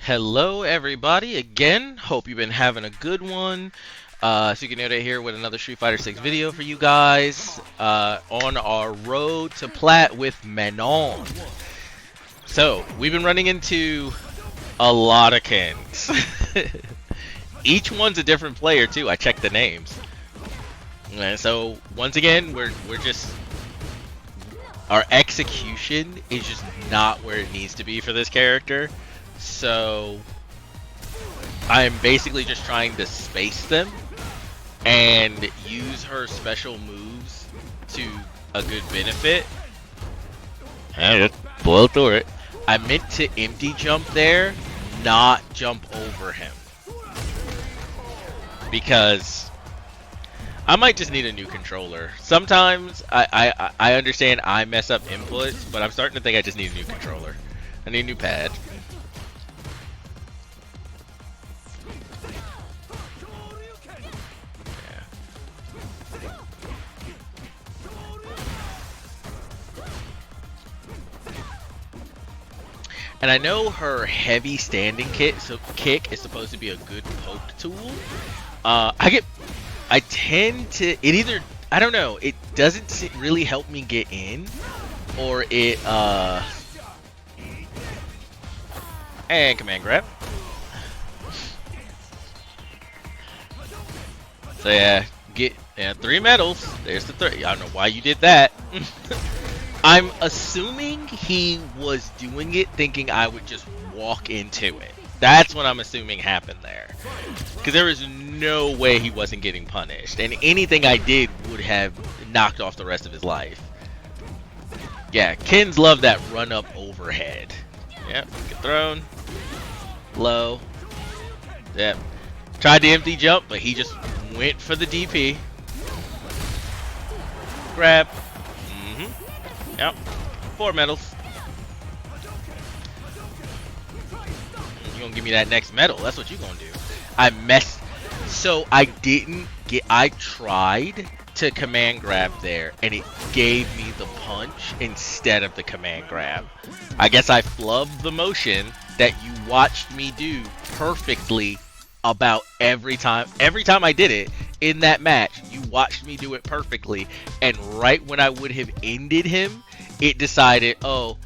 Hello everybody again, hope you've been having a good one. So you can note it here with another Street Fighter 6 video for you guys on our road to Plat with Manon. So we've been running into a lot of Kens. Each one's a different player too, I checked the names. And so once again, we're just, our execution is just not where it needs to be for this character. So I'm basically just trying to space them and use her special moves to a good benefit. And just blow through it. I meant to empty jump there, not jump over him. Because I might just need a new controller. Sometimes I understand I mess up inputs, but I'm starting to think I just need a new controller. I need a new pad. And I know her heavy standing kick is supposed to be a good poke tool. I tend to, it either, I don't know, it doesn't really help me get in, or it, and command grab. So yeah, get 3 medals. There's the 3. I don't know why you did that. I'm assuming he was doing it thinking I would just walk into it. That's what I'm assuming happened there. Because there was no way he wasn't getting punished. And anything I did would have knocked off the rest of his life. Yeah, Kens love that run up overhead. Yep, get thrown. Low. Yep. Tried the empty jump, but he just went for the DP. Grab. Yep. 4 medals. You gonna give me that next medal? That's what you gonna do. I messed. So I didn't get. I tried to command grab there, and it gave me the punch instead of the command grab. I guess I flubbed the motion that you watched me do perfectly about every time. Every time I did it in that match, you watched me do it perfectly, and right when I would have ended him, it decided, oh,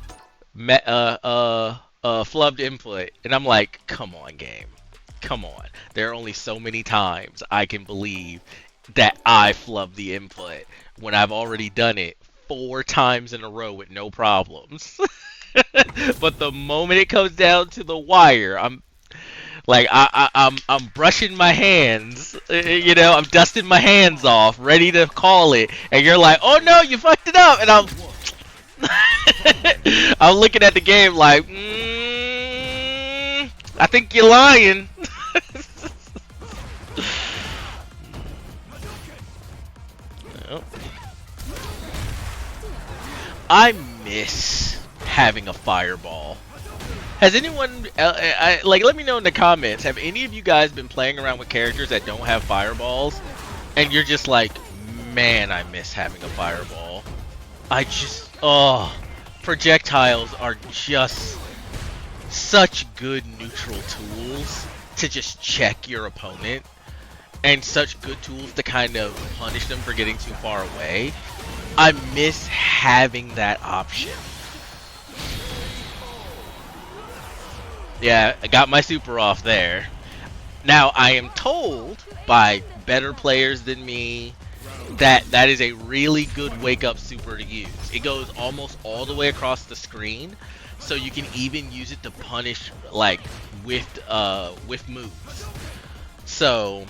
flubbed input. And I'm like, come on, game. Come on. There are only so many times I can believe that I flubbed the input when I've already done it 4 times in a row with no problems. But the moment it comes down to the wire, I'm like, I'm brushing my hands, you know, I'm dusting my hands off, ready to call it, and you're like, oh no, you fucked it up, and I'm looking at the game like, I think you're lying. I miss having a fireball. Has anyone, like, let me know in the comments, have any of you guys been playing around with characters that don't have fireballs, and you're just like, man, I miss having a fireball. I just, oh, projectiles are just such good neutral tools to just check your opponent, and such good tools to kind of punish them for getting too far away. I miss having that option. Yeah, I got my super off there. Now, I am told by better players than me that that is a really good wake-up super to use. It goes almost all the way across the screen, so you can even use it to punish, like, with moves. So,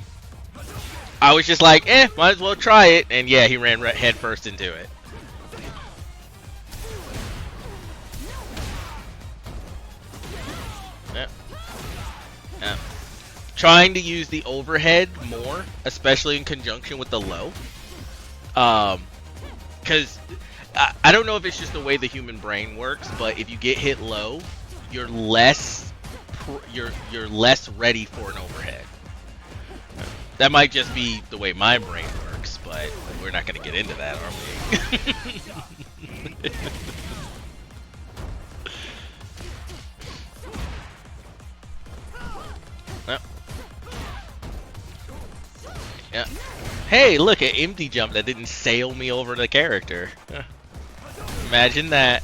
I was just like, might as well try it, and yeah, he ran head first into it. Yep. Yep. Trying to use the overhead more, especially in conjunction with the low. Because I don't know if it's just the way the human brain works, but if you get hit low, you're less ready for an overhead. That might just be the way my brain works, but we're not going to get into that, are we? Yep. Yeah. Hey, look, an empty jump that didn't sail me over the character. Imagine that.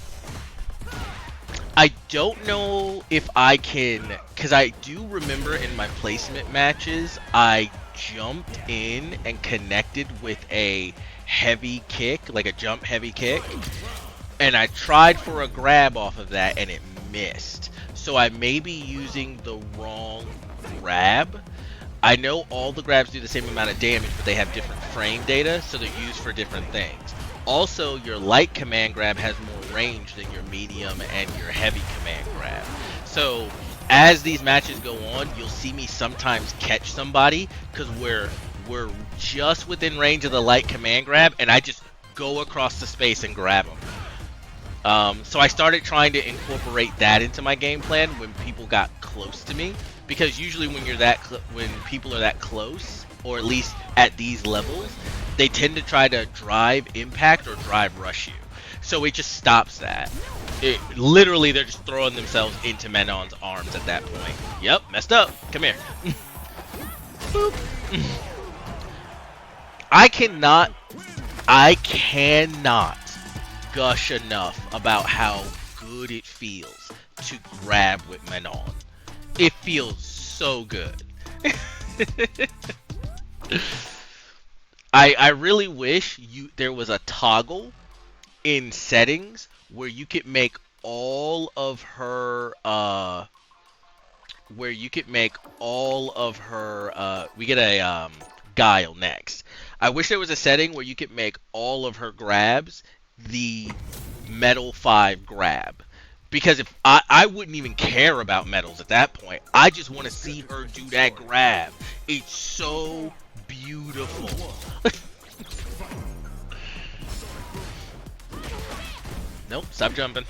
I don't know if I can, because I do remember in my placement matches, I jumped in and connected with a heavy kick, like a jump heavy kick, and I tried for a grab off of that and it missed. So I may be using the wrong grab. I know all the grabs do the same amount of damage, but they have different frame data, so they're used for different things. Also, your light command grab has more range than your medium and your heavy command grab. So, as these matches go on, you'll see me sometimes catch somebody, because we're just within range of the light command grab, and I just go across the space and grab them. So I started trying to incorporate that into my game plan when people got close to me, because usually when you're when people are that close, or at least at these levels, they tend to try to drive impact or drive rush you. So it just stops that. Literally, they're just throwing themselves into Manon's arms at that point. Yep, messed up. Come here. Boop. I cannot gush enough about how good it feels to grab with Manon. It feels so good. I really wish there was a toggle in settings where you could make all of her we get a Guile next. I wish there was a setting where you could make all of her grabs the Metal 5 grab. Because if I wouldn't even care about medals at that point. I just want to see her do that grab. It's so beautiful. Nope, stop jumping.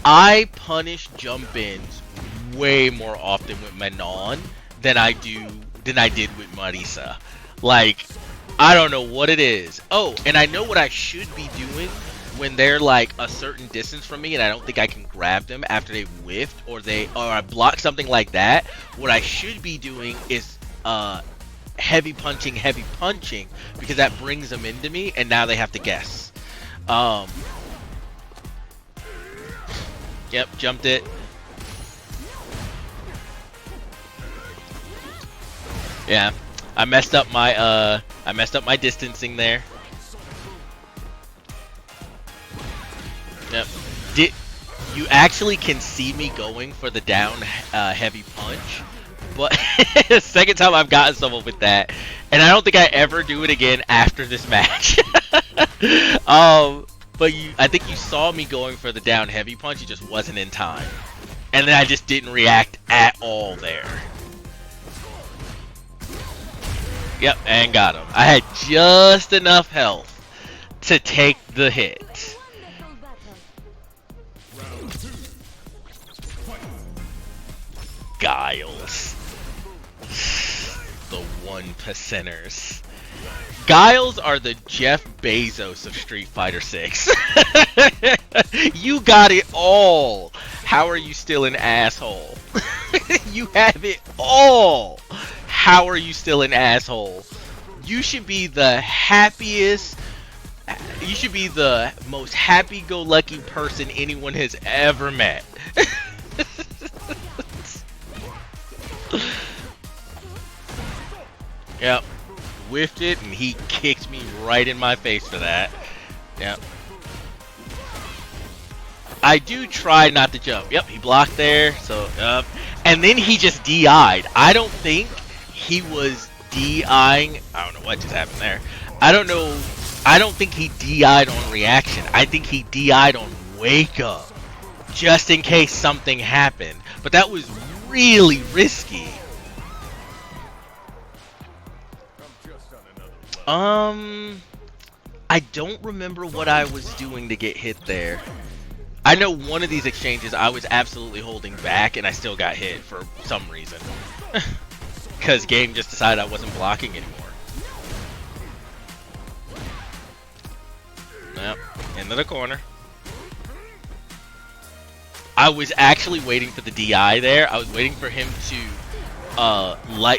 I punish jump-ins way more often with Manon than I did with Marisa. Like, I don't know what it is. Oh, and I know what I should be doing when they're like a certain distance from me and I don't think I can grab them after they've whiffed or I block something like that. What I should be doing is heavy punching, because that brings them into me and now they have to guess. Yep, jumped it. Yeah, I messed up my distancing there. Yep. You actually can see me going for the down heavy punch, but second time I've gotten someone with that, and I don't think I ever do it again after this match. But I think you saw me going for the down heavy punch. It just wasn't in time, and then I just didn't react at all there. Yep, and got him. I had just enough health to take the hit. Guiles. The 1%ers. Guiles are the Jeff Bezos of Street Fighter 6. You got it all. How are you still an asshole? You have it all. How are you still an asshole? You should be the happiest. You should be the most happy-go-lucky person anyone has ever met. Yep. Whiffed it, and he kicked me right in my face for that. Yep. I do try not to jump. Yep, he blocked there, so, and then he just DI'd. I don't think he was DIing. I don't know what just happened there. I don't know. I don't think he DI'd on reaction. I think he DI'd on wake up. Just in case something happened. But that was really risky. I don't remember what I was doing to get hit there. I know one of these exchanges I was absolutely holding back and I still got hit for some reason. Because game just decided I wasn't blocking anymore. Yep, into the corner. I was actually waiting for the DI there. I was waiting for him to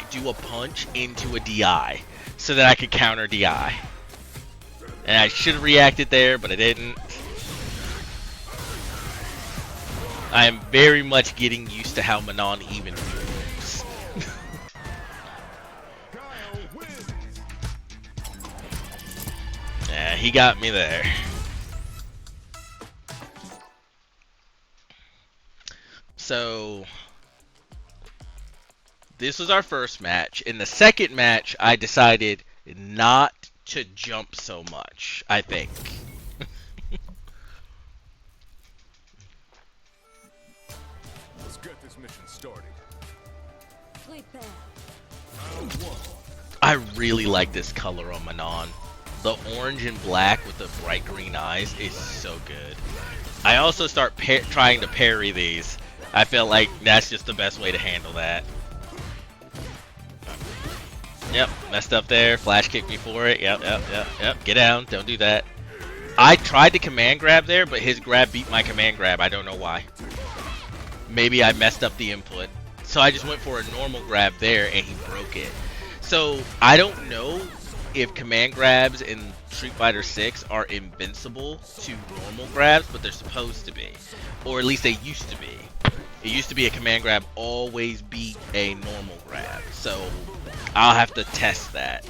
do a punch into a DI so that I could counter DI. And I should have reacted there, but I didn't. I am very much getting used to how Manon even moves. Yeah, he got me there. So this was our first match. In the second match, I decided not to jump so much, I think. Let's get this mission started. I really like this color on Manon. The orange and black with the bright green eyes is so good. I also start trying to parry these. I feel like that's just the best way to handle that. Yep, messed up there. Flash kicked me for it. Yep. Get down. Don't do that. I tried to command grab there, but his grab beat my command grab. I don't know why. Maybe I messed up the input. So I just went for a normal grab there, and he broke it. So I don't know if command grabs in Street Fighter 6 are invincible to normal grabs, but they're supposed to be. Or at least they used to be. It used to be a command grab always beat a normal grab. So I'll have to test that.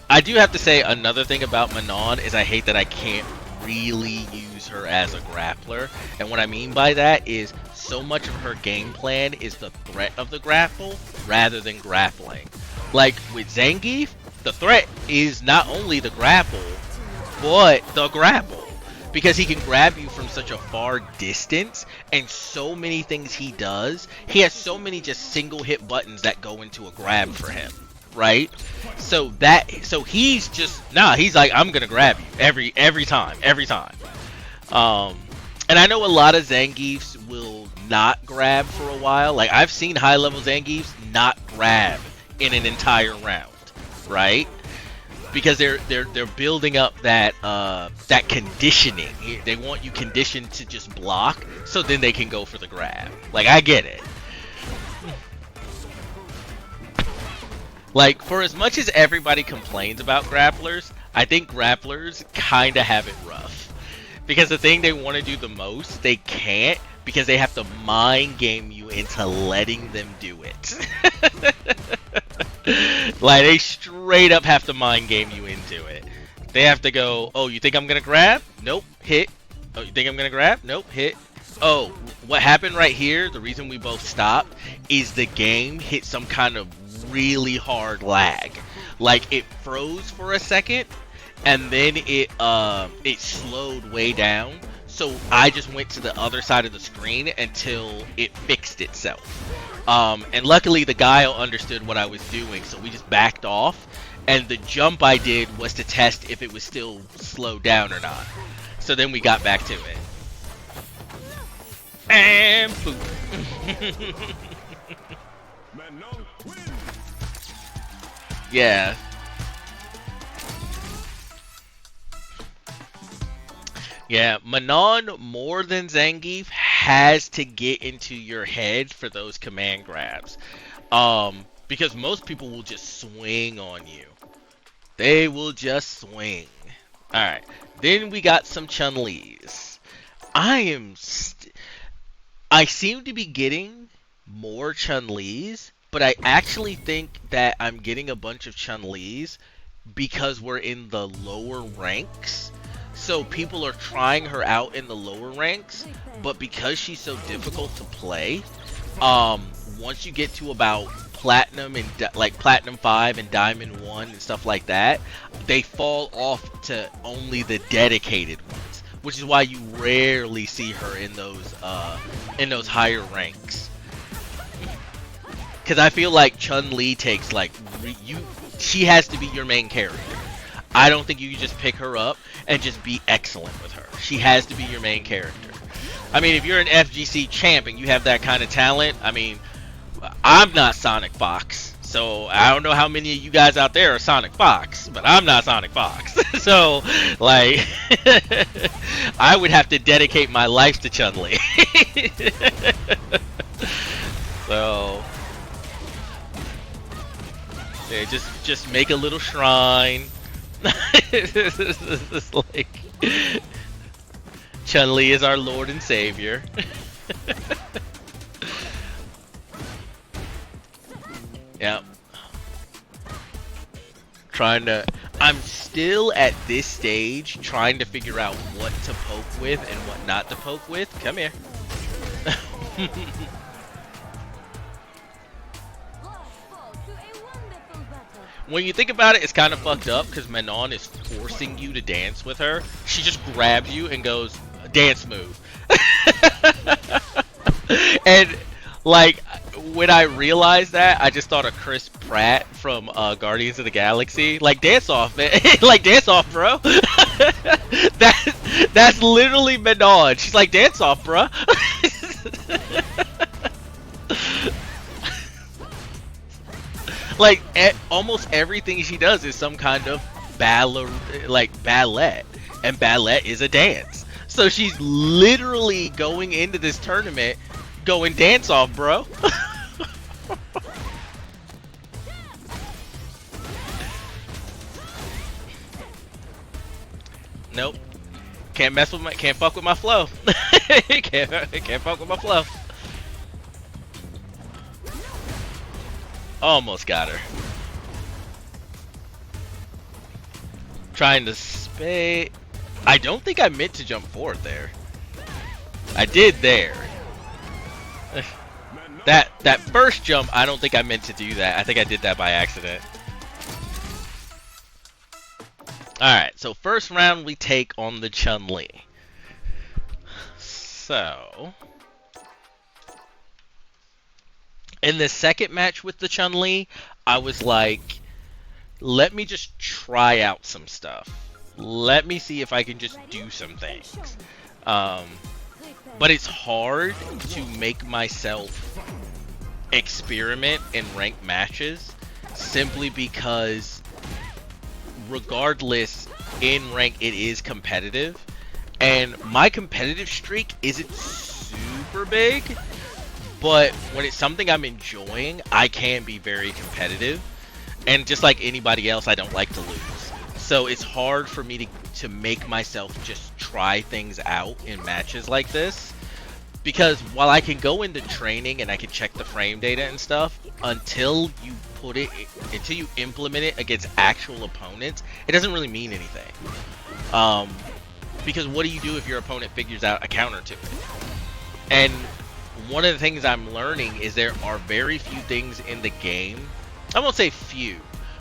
I do have to say another thing about Manon is I hate that I can't really use her as a grappler. And what I mean by that is so much of her game plan is the threat of the grapple rather than grappling. Like with Zangief, the threat is not only the grapple, but the grapple. Because he can grab you from such a far distance, and so many things he does, he has so many just single hit buttons that go into a grab for him, right? So he's just, he's like, I'm gonna grab you every time. And I know a lot of Zangiefs will not grab for a while. Like I've seen high level Zangiefs not grab in an entire round, right? Because they're building up that that conditioning. They want you conditioned to just block, so then they can go for the grab. Like I get it. Like for as much as everybody complains about grapplers, I think grapplers kind of have it rough. Because the thing they want to do the most, they can't because they have to mind game you into letting them do it. Like they straight up have to mind game you into it. They have to go, oh, you think I'm gonna grab? Nope, hit. Oh, you think I'm gonna grab? Nope, hit. Oh, what happened right here, the reason we both stopped, is the game hit some kind of really hard lag. Like it froze for a second, and then it slowed way down. So I just went to the other side of the screen until it fixed itself. And luckily the guy understood what I was doing, so we just backed off. And the jump I did was to test if it was still slowed down or not. So then we got back to it. And boom. Yeah. Yeah, Manon, more than Zangief, has to get into your head for those command grabs. Because most people will just swing on you. They will just swing. Alright, then we got some Chun-Li's. I seem to be getting more Chun-Li's, but I actually think that I'm getting a bunch of Chun-Li's because we're in the lower ranks. So people are trying her out in the lower ranks, but because she's so difficult to play, once you get to about Platinum and like Platinum 5 and Diamond 1 and stuff like that, they fall off to only the dedicated ones, which is why you rarely see her in those higher ranks. Because I feel like Chun-Li takes like she has to be your main character. I don't think you can just pick her up and just be excellent with her. She has to be your main character. I mean, if you're an FGC champ and you have that kind of talent, I mean, I'm not Sonic Fox. So I don't know how many of you guys out there are Sonic Fox, but I'm not Sonic Fox. So, like, I would have to dedicate my life to Chun-Li. So, yeah, just make a little shrine. It's like Chun-Li is our Lord and Savior. Yeah. I'm still at this stage trying to figure out what to poke with and what not to poke with. Come here. When you think about it, it's kind of fucked up because Manon is forcing you to dance with her. She just grabs you and goes, dance move. And, like, when I realized that, I just thought of Chris Pratt from Guardians of the Galaxy. Like, dance off, man. Like, dance off, bro. That's literally Manon. She's like, dance off, bro. Like, almost everything she does is some kind of ballet. And ballet is a dance. So she's literally going into this tournament going dance off, bro. Nope. Can't fuck with my flow. can't fuck with my flow. Almost got her. Trying to spade. I don't think I meant to jump forward there. I did there. That first jump, I don't think I meant to do that. I think I did that by accident. Alright, so first round we take on the Chun-Li. So, in the second match with the Chun-Li, I was like, let me just try out some stuff. Let me see if I can just do some things. But it's hard to make myself experiment in ranked matches simply because regardless, in rank it is competitive, and my competitive streak isn't super big, but when it's something I'm enjoying, I can be very competitive, and just like anybody else, I don't like to lose. So it's hard for me to make myself just try things out in matches like this, because while I can go into training and I can check the frame data and stuff, until you implement it against actual opponents, it doesn't really mean anything. Because what do you do if your opponent figures out a counter to it? And one of the things I'm learning is there are very few things in the game, I won't say few,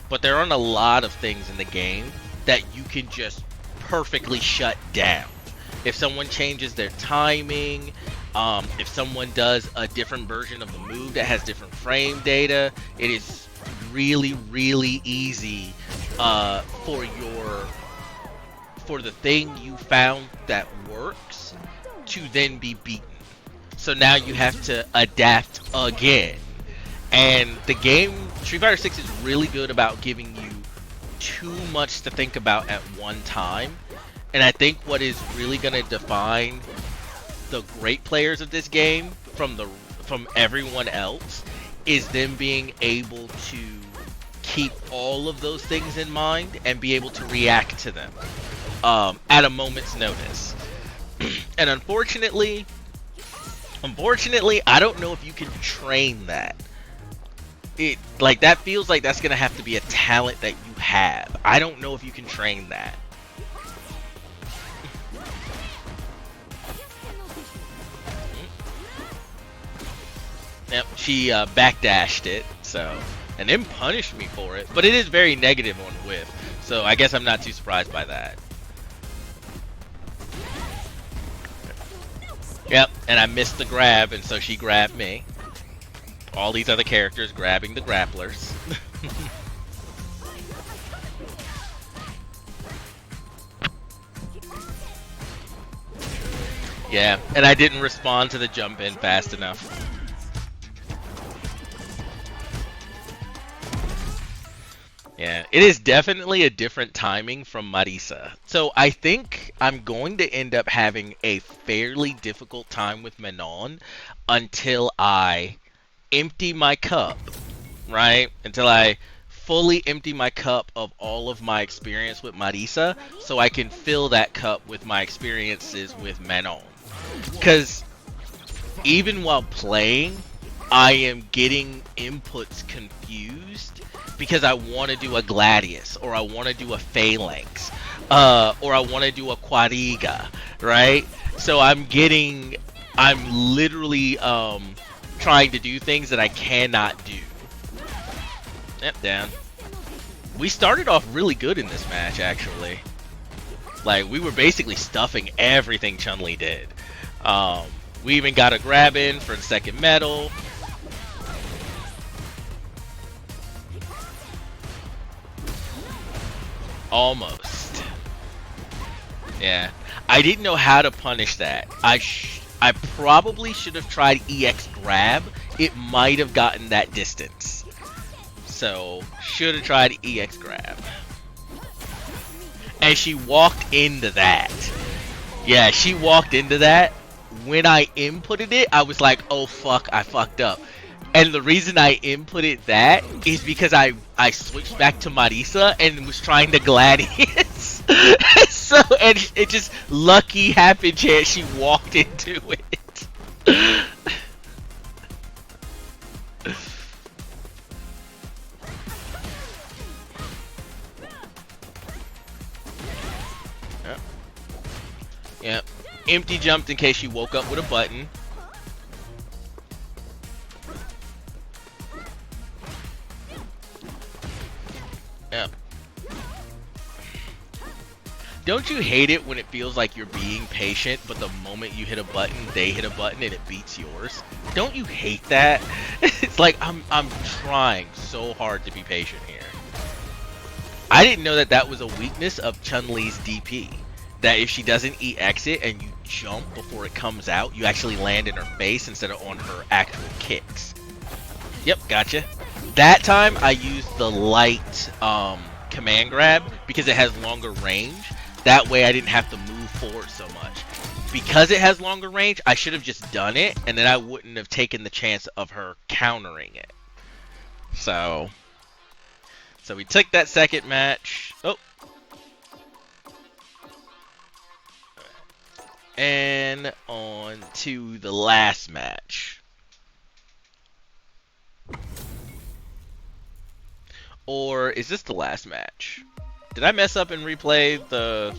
but there aren't a lot of things in the game that you can just perfectly shut down. If someone changes their timing, if someone does a different version of the move that has different frame data, it is really, really easy for the thing you found that works to then be beaten. So now you have to adapt again. And the game, Street Fighter 6 is really good about giving you too much to think about at one time. And I think what is really going to define the great players of this game from everyone else is them being able to keep all of those things in mind and be able to react to them at a moment's notice. And unfortunately, I don't know if you can train that. That feels like that's gonna have to be a talent that you have. I don't know if you can train that. Yep, she backdashed it, so, and then punished me for it. But it is very negative on whiff, so I guess I'm not too surprised by that. Yep, and I missed the grab, and so she grabbed me. All these other characters grabbing the grapplers. Yeah, and I didn't respond to the jump in fast enough. Yeah, it is definitely a different timing from Marisa. So I think I'm going to end up having a fairly difficult time with Manon until I empty my cup, right? Until I fully empty my cup of all of my experience with Marisa so I can fill that cup with my experiences with Manon. Because even while playing, I am getting inputs confused because I want to do a Gladius or I want to do a Phalanx or I want to do a Quadriga, right? So I'm literally trying to do things that I cannot do. Yep, down. We started off really good in this match, actually. Like, we were basically stuffing everything Chun-Li did. We even got a grab in for the second medal. Almost. Yeah. I didn't know how to punish that. I probably should have tried EX grab. It might have gotten that distance. So, should have tried EX grab. And she walked into that. Yeah, she walked into that. When I inputted it, I was like, oh fuck, I fucked up. And the reason I inputted that is because I switched back to Marisa and was trying to Gladius. So, and it just lucky happen chance she walked into it. Yep. Yep. Empty jumped in case she woke up with a button. Yep. Don't you hate it when it feels like you're being patient, but the moment you hit a button, they hit a button and it beats yours? Don't you hate that? It's like I'm trying so hard to be patient here. I didn't know that that was a weakness of Chun-Li's DP. That if she doesn't EX it and you jump before it comes out, you actually land in her face instead of on her actual kicks. Yep, gotcha. That time I used the light command grab because it has longer range. That way I didn't have to move forward so much. Because it has longer range, I should have just done it, and then I wouldn't have taken the chance of her countering it. So we took that second match. Oh. And on to the last match. Or is this the last match? Did I mess up and replay the...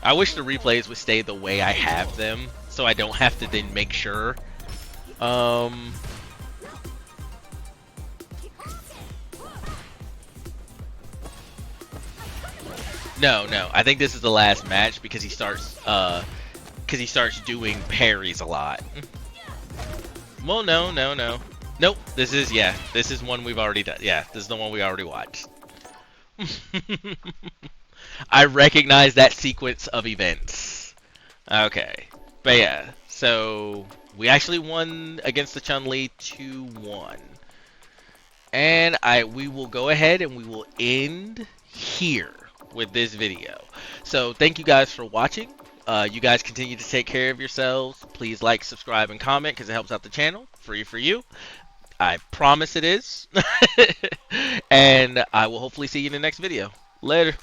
I wish the replays would stay the way I have them, so I don't have to then make sure. No. I think this is the last match because he starts doing parries a lot. Well, no. Nope, this is one we've already done. Yeah, this is the one we already watched. I recognize that sequence of events. Okay. But yeah, so we actually won against the Chun-Li 2-1. And we will go ahead and we will end here with this video. So thank you guys for watching. You guys continue to take care of yourselves. Please like, subscribe, and comment because it helps out the channel. Free for you. I promise it is. And I will hopefully see you in the next video. Later.